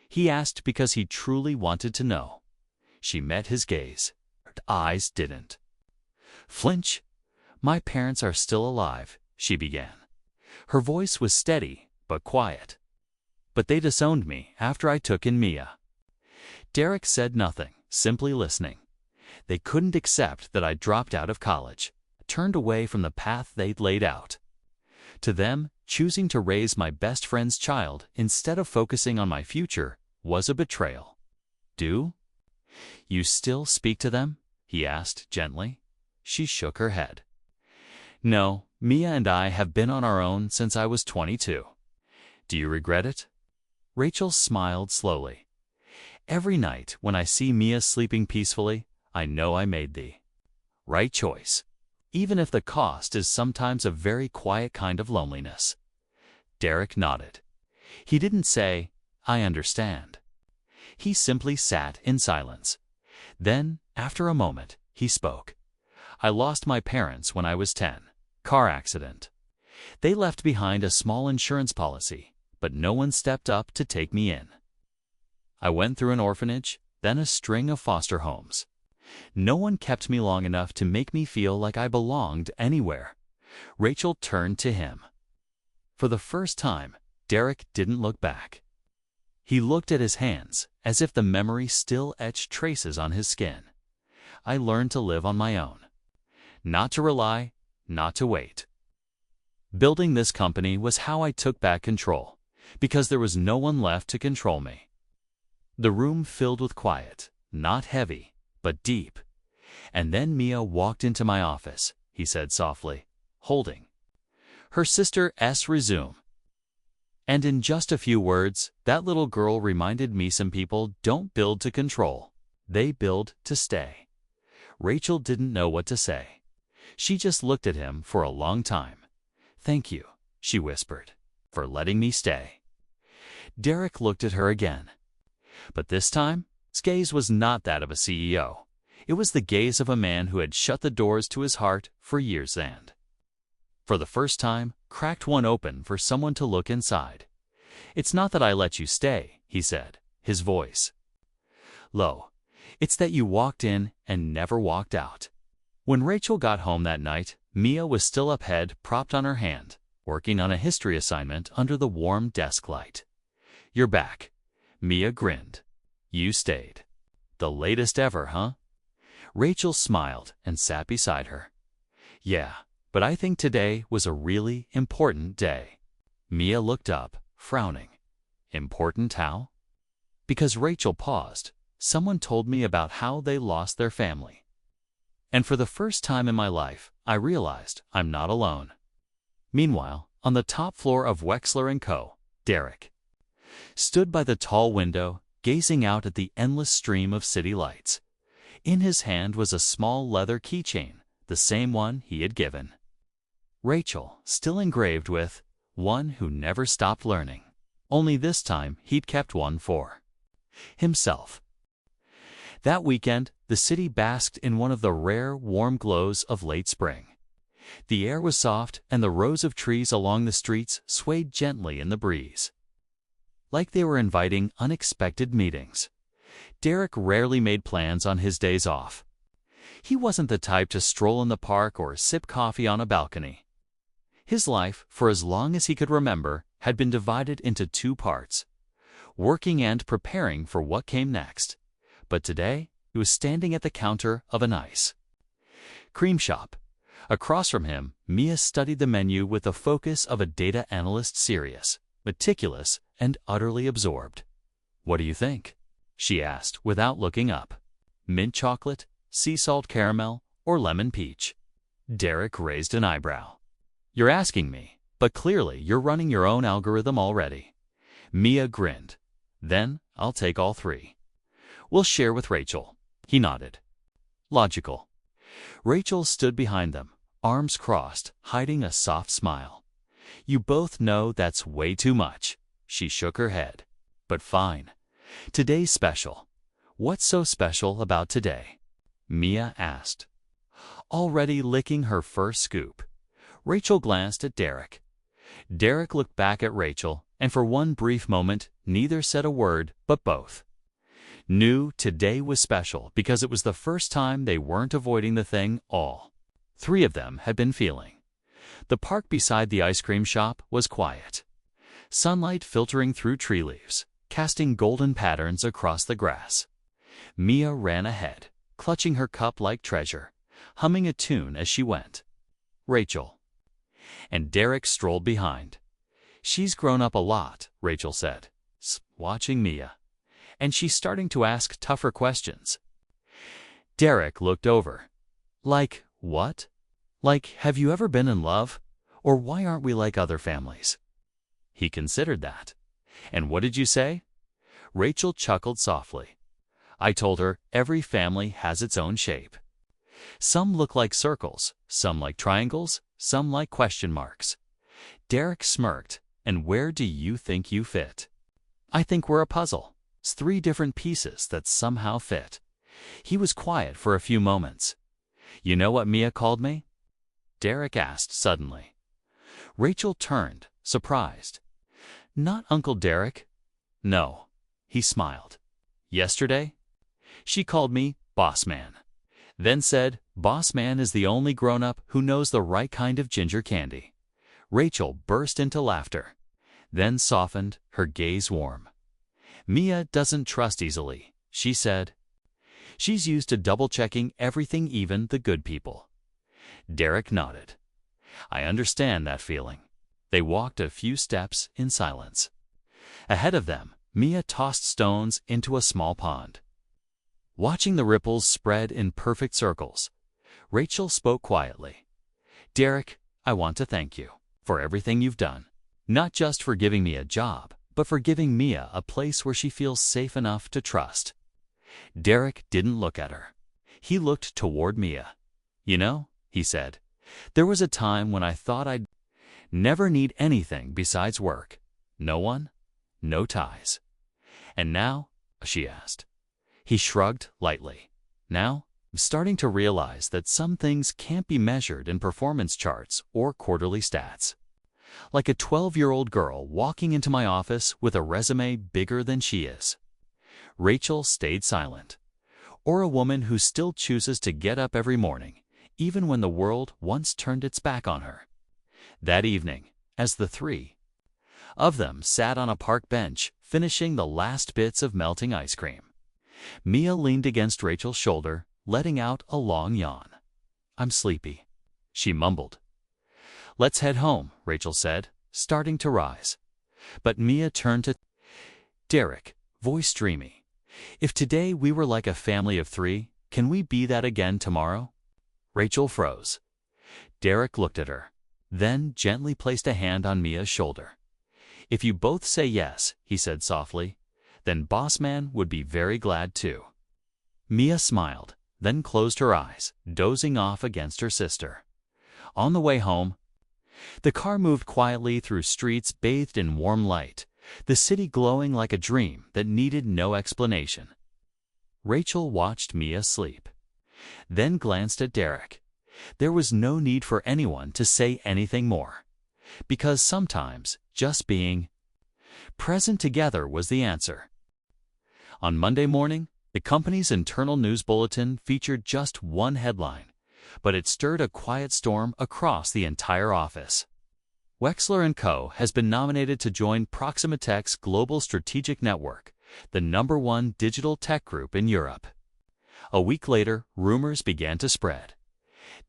He asked because he truly wanted to know. She met his gaze. Her eyes didn't flinch. "My parents are still alive," she began. Her voice was steady, but quiet. "But they disowned me after I took in Mia." Derek said nothing, simply listening. "They couldn't accept that I dropped out of college. turned away from the path they'd laid out. To them, choosing to raise my best friend's child instead of focusing on my future was a betrayal. "Do you still speak to them?" he asked gently. She shook her head. "No, Mia and I have been on our own since I was 22. Do you regret it?" Rachel smiled slowly. "Every night when I see Mia sleeping peacefully, I know I made the right choice, even if the cost is sometimes a very quiet kind of loneliness." Derek nodded. He didn't say, "I understand." He simply sat in silence. Then, after a moment, he spoke. "I lost my parents when I was 10. Car accident. They left behind a small insurance policy, but no one stepped up to take me in. I went through an orphanage, then a string of foster homes. No one kept me long enough to make me feel like I belonged anywhere." Rachel turned to him. For the first time, Derek didn't look back. He looked at his hands, as if the memory still etched traces on his skin. "I learned to live on my own. Not to rely, not to wait. Building this company was how I took back control, because there was no one left to control me." The room filled with quiet, not heavy, but deep. "And then Mia walked into my office," he said softly, holding her sister S. resume. "And in just a few words, that little girl reminded me some people don't build to control. They build to stay." Rachel didn't know what to say. She just looked at him for a long time. "Thank you," she whispered, "for letting me stay." Derek looked at her again. But this time, his gaze was not that of a CEO. It was the gaze of a man who had shut the doors to his heart for years and, for the first time, cracked one open for someone to look inside. "It's not that I let you stay," he said, his voice low. "It's that you walked in and never walked out." When Rachel got home that night, Mia was still up head, propped on her hand, working on a history assignment under the warm desk light. "You're back." Mia grinned. "You stayed. The latest ever, huh?" Rachel smiled and sat beside her. "Yeah, but I think today was a really important day." Mia looked up, frowning. "Important how?" "Because," Rachel paused, "someone told me about how they lost their family. And for the first time in my life, I realized I'm not alone." Meanwhile, on the top floor of Wexler & Co., Derek stood by the tall window, gazing out at the endless stream of city lights. In his hand was a small leather keychain, the same one he had given Rachel, still engraved with "One who never stopped learning." Only this time he'd kept one for himself. That weekend, the city basked in one of the rare, warm glows of late spring. The air was soft, and the rows of trees along the streets swayed gently in the breeze, like they were inviting unexpected meetings. Derek rarely made plans on his days off. He wasn't the type to stroll in the park or sip coffee on a balcony. His life, for as long as he could remember, had been divided into two parts: working and preparing for what came next. But today, he was standing at the counter of an ice cream shop. Across from him, Mia studied the menu with the focus of a data analyst, serious, meticulous, and utterly absorbed. "What do you think?" she asked without looking up. "Mint chocolate, sea salt caramel, or lemon peach?" Derek raised an eyebrow. "You're asking me, but clearly you're running your own algorithm already." Mia grinned. "Then I'll take all three. We'll share with Rachel." He nodded. "Logical." Rachel stood behind them, arms crossed, hiding a soft smile. "You both know that's way too much." She shook her head. "But fine. Today's special." "What's so special about today?" Mia asked, already licking her first scoop. Rachel glanced at Derek. Derek looked back at Rachel, and for one brief moment, neither said a word, but both knew today was special because it was the first time they weren't avoiding the thing all three of them had been feeling. The park beside the ice cream shop was quiet. Sunlight filtering through tree leaves, casting golden patterns across the grass. Mia ran ahead, clutching her cup like treasure, humming a tune as she went. Rachel. And Derek strolled behind. She's grown up a lot, Rachel said, watching Mia. And she's starting to ask tougher questions. Derek looked over. Like, what? Like, have you ever been in love? Or why aren't we like other families? He considered that. And what did you say? Rachel chuckled softly. I told her every family has its own shape. Some look like circles, some like triangles, some like question marks. Derek smirked. And where do you think you fit? I think we're a puzzle. It's 3 different pieces that somehow fit. He was quiet for a few moments. You know what Mia called me? Derek asked suddenly. Rachel turned, surprised. Not Uncle Derek? No. He smiled. Yesterday? She called me Boss Man. Then said, Boss Man is the only grown-up who knows the right kind of ginger candy. Rachel burst into laughter, then softened, her gaze warm. Mia doesn't trust easily, she said. She's used to double-checking everything, even the good people. Derek nodded. I understand that feeling. They walked a few steps in silence. Ahead of them, Mia tossed stones into a small pond. Watching the ripples spread in perfect circles, Rachel spoke quietly. Derek, I want to thank you for everything you've done. Not just for giving me a job, but for giving Mia a place where she feels safe enough to trust. Derek didn't look at her. He looked toward Mia. You know, he said, there was a time when I thought I'd never need anything besides work. No one, no ties. And now, she asked. He shrugged lightly. Now, I'm starting to realize that some things can't be measured in performance charts or quarterly stats. Like a 12-year-old girl walking into my office with a resume bigger than she is. Rachel stayed silent. Or a woman who still chooses to get up every morning, even when the world once turned its back on her. That evening, as the 3 of them sat on a park bench, finishing the last bits of melting ice cream, Mia leaned against Rachel's shoulder, letting out a long yawn. I'm sleepy, she mumbled. Let's head home, Rachel said, starting to rise. But Mia turned to Derek, voice dreamy. If today we were like a family of 3, can we be that again tomorrow? Rachel froze. Derek looked at her, then gently placed a hand on Mia's shoulder. If you both say yes, he said softly, then Boss Man would be very glad too. Mia smiled, then closed her eyes, dozing off against her sister. On the way home, the car moved quietly through streets bathed in warm light, the city glowing like a dream that needed no explanation. Rachel watched Mia sleep, then glanced at Derek. There was no need for anyone to say anything more, because sometimes just being present together was the answer. On Monday morning, the company's internal news bulletin featured just one headline, but it stirred a quiet storm across the entire office. Wexler & Co. has been nominated to join Proxima Tech's Global Strategic Network, the #1 digital tech group in Europe. A week later, rumors began to spread.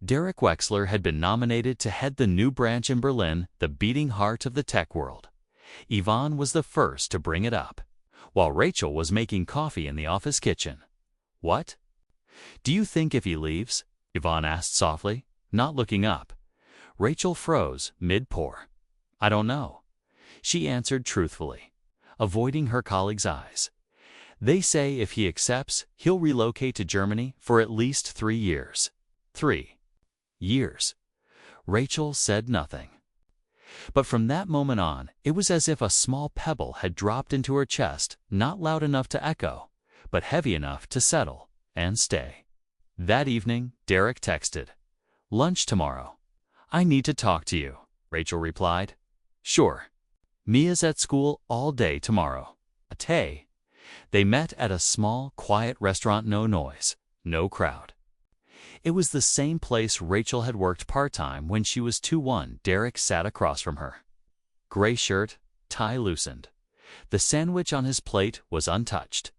Derek Wexler had been nominated to head the new branch in Berlin, the beating heart of the tech world. Yvonne was the first to bring it up, while Rachel was making coffee in the office kitchen. What? Do you think if he leaves? Yvonne asked softly, not looking up. Rachel froze mid-pour. I don't know. She answered truthfully, avoiding her colleague's eyes. They say if he accepts, he'll relocate to Germany for at least 3 years. 3 years. Rachel said nothing. But from that moment on, it was as if a small pebble had dropped into her chest, not loud enough to echo, but heavy enough to settle and stay. That evening, Derek texted, "Lunch tomorrow. I need to talk to you," Rachel replied. Sure. Mia's at school all day tomorrow. Tay. They met at a small, quiet restaurant, no noise, no crowd. It was the same place Rachel had worked part-time when she was 2-1. Derek sat across from her. Gray shirt, tie loosened. The sandwich on his plate was untouched.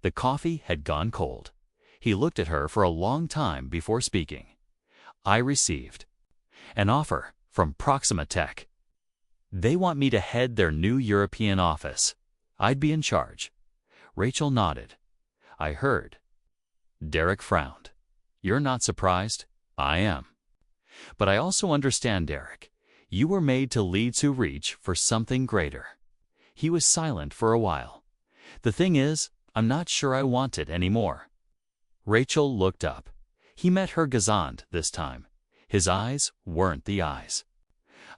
The coffee had gone cold. He looked at her for a long time before speaking. I received. An offer from Proxima Tech. They want me to head their new European office. I'd be in charge. Rachel nodded. I heard. Derek frowned. You're not surprised? I am. But I also understand, Derek. You were made to lead to reach for something greater. He was silent for a while. The thing is, I'm not sure I want it anymore. Rachel looked up. He met her gazant this time. His eyes weren't the eyes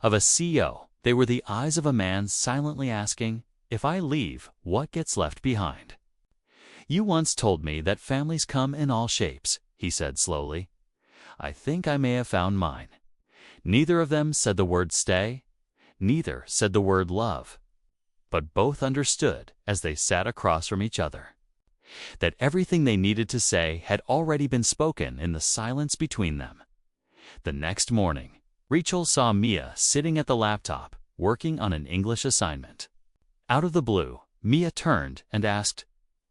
of a CEO. They were the eyes of a man silently asking, if I leave, what gets left behind? You once told me that families come in all shapes, he said slowly. I think I may have found mine. Neither of them said the word stay. Neither said the word love. But both understood, as they sat across from each other, that everything they needed to say had already been spoken in the silence between them. The next morning, Rachel saw Mia sitting at the laptop, working on an English assignment. Out of the blue, Mia turned and asked,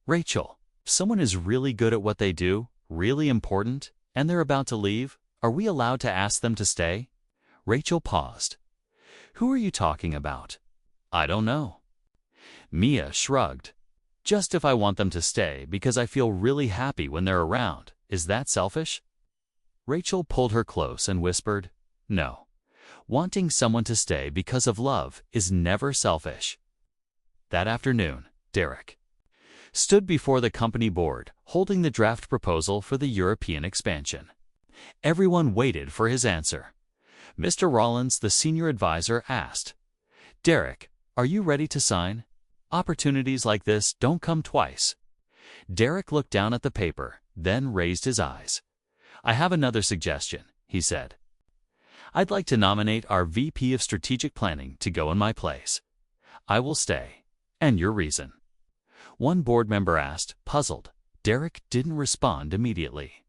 Rachel, if someone is really good at what they do, really important, and they're about to leave, are we allowed to ask them to stay? Rachel paused. Who are you talking about? I don't know. Mia shrugged. Just if I want them to stay because I feel really happy when they're around, is that selfish? Rachel pulled her close and whispered, no. Wanting someone to stay because of love is never selfish. That afternoon, Derek stood before the company board, holding the draft proposal for the European expansion. Everyone waited for his answer. Mr. Rollins, the senior advisor, asked, Derek, are you ready to sign? Opportunities like this don't come twice. Derek looked down at the paper, then raised his eyes. I have another suggestion, he said. I'd like to nominate our VP of Strategic Planning to go in my place. I will stay. And your reason? One board member asked, puzzled. Derek didn't respond immediately.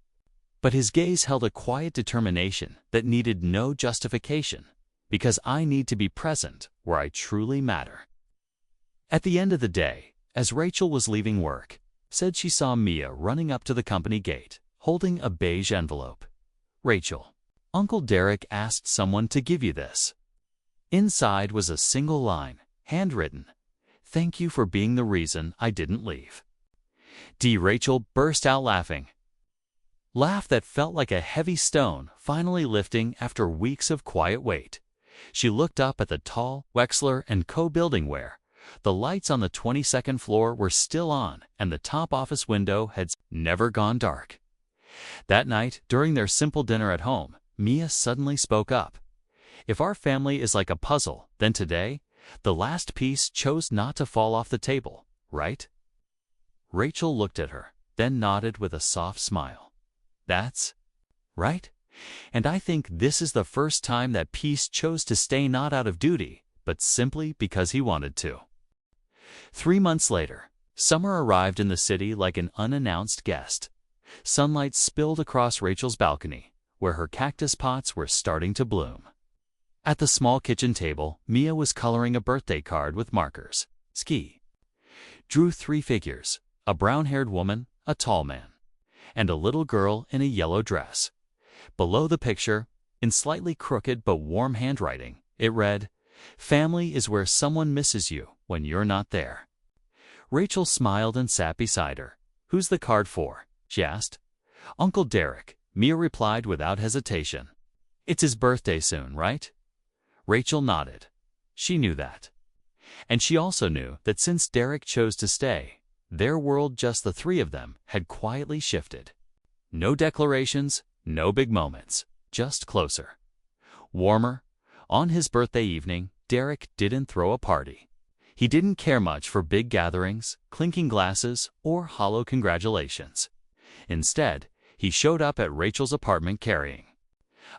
But his gaze held a quiet determination that needed no justification, because I need to be present where I truly matter. At the end of the day, as Rachel was leaving work, said she saw Mia running up to the company gate, holding a beige envelope. Rachel, Uncle Derek asked someone to give you this. Inside was a single line, handwritten. Thank you for being the reason I didn't leave. Rachel burst out laughing. Laugh that felt like a heavy stone finally lifting after weeks of quiet wait. She looked up at the tall Wexler & Co. building where the lights on the 22nd floor were still on and the top office window had never gone dark. That night, during their simple dinner at home, Mia suddenly spoke up. If our family is like a puzzle, then today, the last piece chose not to fall off the table, right? Rachel looked at her, then nodded with a soft smile. That's right. And I think this is the first time that piece chose to stay not out of duty, but simply because he wanted to. 3 months later, summer arrived in the city like an unannounced guest. Sunlight spilled across Rachel's balcony, where her cactus pots were starting to bloom. At the small kitchen table, Mia was coloring a birthday card with markers. Ski. Drew 3 figures, a brown-haired woman, a tall man, and a little girl in a yellow dress. Below the picture, in slightly crooked but warm handwriting, it read, Family is where someone misses you when you're not there. Rachel smiled and sat beside her. Who's the card for? She asked. Uncle Derek, Mia replied without hesitation. It's his birthday soon, right? Rachel nodded. She knew that. And she also knew that since Derek chose to stay, their world, just the 3 of them, had quietly shifted. No declarations, no big moments, just closer. Warmer. On his birthday evening, Derek didn't throw a party. He didn't care much for big gatherings, clinking glasses, or hollow congratulations. Instead, he showed up at Rachel's apartment carrying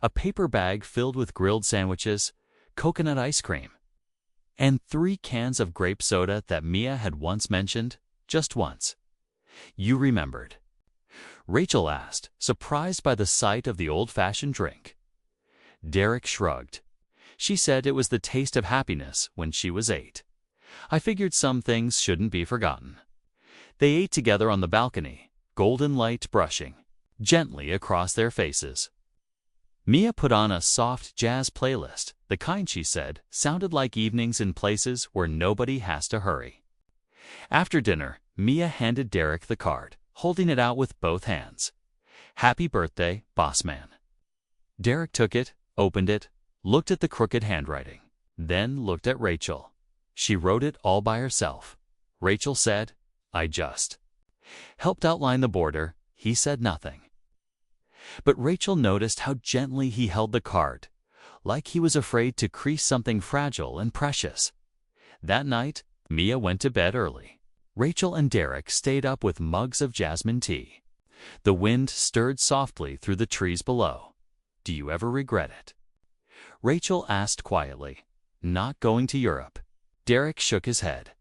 a paper bag filled with grilled sandwiches, coconut ice cream, and 3 cans of grape soda that Mia had once mentioned, just once. You remembered? Rachel asked, surprised by the sight of the old-fashioned drink. Derek shrugged. She said it was the taste of happiness when she was 8. I figured some things shouldn't be forgotten. They ate together on the balcony, golden light brushing gently across their faces. Mia put on a soft jazz playlist, the kind she said sounded like evenings in places where nobody has to hurry. After dinner, Mia handed Derek the card, holding it out with both hands. "Happy birthday, boss man." Derek took it, opened it, looked at the crooked handwriting, then looked at Rachel. She wrote it all by herself. Rachel said, "I just helped outline the border." He said nothing. But Rachel noticed how gently he held the card, like he was afraid to crease something fragile and precious. That night, Mia went to bed early. Rachel and Derek stayed up with mugs of jasmine tea. The wind stirred softly through the trees below. "Do you ever regret it?" Rachel asked quietly. "Not going to Europe." Derek shook his head.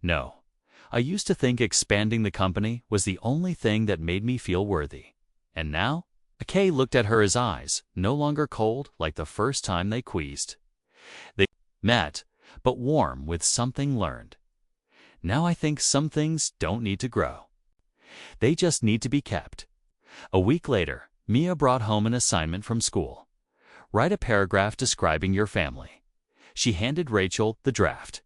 "No. I used to think expanding the company was the only thing that made me feel worthy. And now?" Kay looked at her, his eyes no longer cold like the first time they queased. They met, but warm with something learned. "Now I think some things don't need to grow. They just need to be kept." A week later, Mia brought home an assignment from school. "Write a paragraph describing your family." She handed Rachel the draft.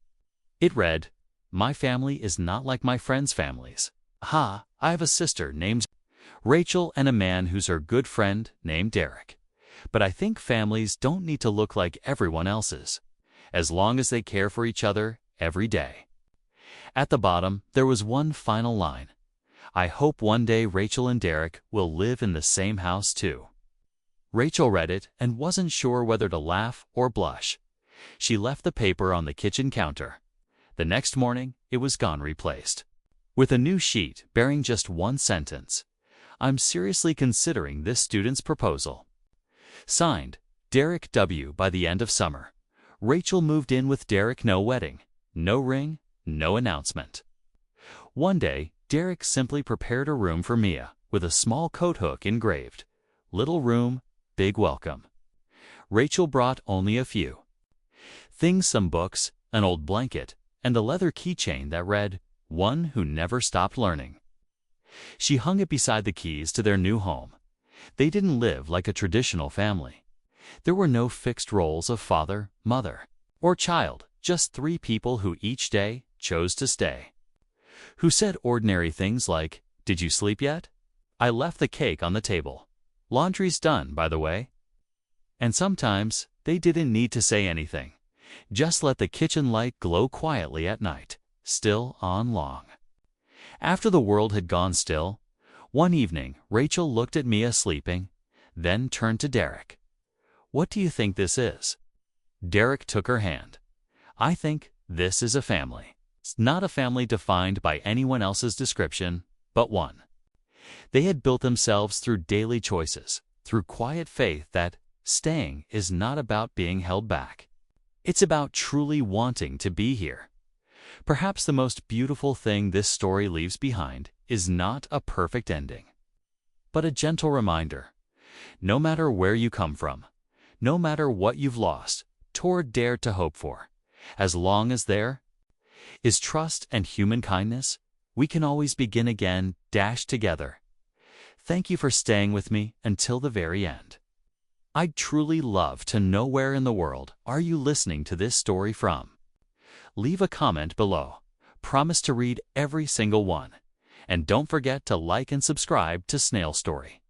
It read, "My family is not like my friends' families. I have a sister named Rachel and a man who's her good friend named Derek. But I think families don't need to look like everyone else's, as long as they care for each other every day." At the bottom, there was one final line. "I hope one day Rachel and Derek will live in the same house too." Rachel read it and wasn't sure whether to laugh or blush. She left the paper on the kitchen counter. The next morning, it was gone, replaced with a new sheet bearing just one sentence. "I'm seriously considering this student's proposal." Signed, Derek W. By the end of summer, Rachel moved in with Derek. No wedding, no ring, no announcement. One day, Derek simply prepared a room for Mia with a small coat hook engraved, "Little room, big welcome." Rachel brought only a few things: some books, an old blanket, and a leather keychain that read, "One who never stopped learning." She hung it beside the keys to their new home. They didn't live like a traditional family. There were no fixed roles of father, mother, or child, just three people who each day chose to stay. Who said ordinary things like, "Did you sleep yet? I left the cake on the table. Laundry's done, by the way." And sometimes they didn't need to say anything. Just let the kitchen light glow quietly at night, still on long. After the world had gone still, one evening Rachel looked at Mia sleeping, then turned to Derek. "What do you think this is?" Derek took her hand. "I think this is a family. It's not a family defined by anyone else's description, but one they had built themselves through daily choices, through quiet faith that staying is not about being held back. It's about truly wanting to be here." Perhaps the most beautiful thing this story leaves behind is not a perfect ending, but a gentle reminder. No matter where you come from, no matter what you've lost, or dared to hope for, as long as there is trust and human kindness, we can always begin again, together. Thank you for staying with me until the very end. I'd truly love to know where in the world are you listening to this story from. Leave a comment below. Promise to read every single one. And don't forget to like and subscribe to Snail Story,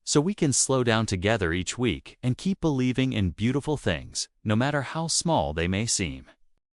so we can slow down together each week and keep believing in beautiful things, no matter how small they may seem.